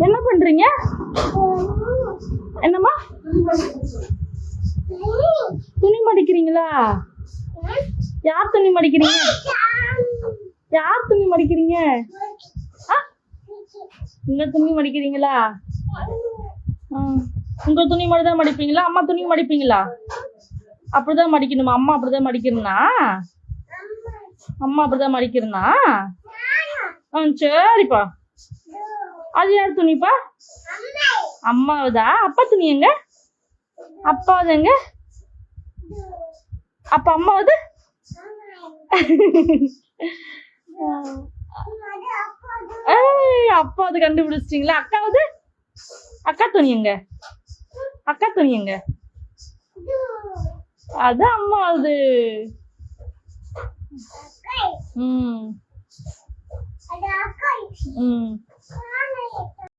என்ன பண்றீங்க? என்னம்மா? துணி மடிக்கிறீங்களா? யார் துணி மடிக்கிறீங்க? யார் துணி மடிக்கிறீங்க? உங்க துணி மடிக்கிறீங்களா? உங்க துணி மட்டும் தான் மடிப்பீங்களா? அம்மா துணி மடிப்பீங்களா? அப்படிதான் மடிக்கணுமா? அம்மா அப்படிதான் மடிக்கிறனா? அம்மா அப்படிதான் மடிக்கிறனா? சரிப்பா. அது யார் துணிப்பா? அம்மாவதா? அப்பா துணி எங்க? அப்பாவது எங்க? அப்ப அம்மாவது? அப்பாவது கண்டுபிடிச்சிட்டீங்களா? அக்காவது? அக்கா துணி எங்க? அக்கா துணி எங்க? அது அம்மாவது. ம்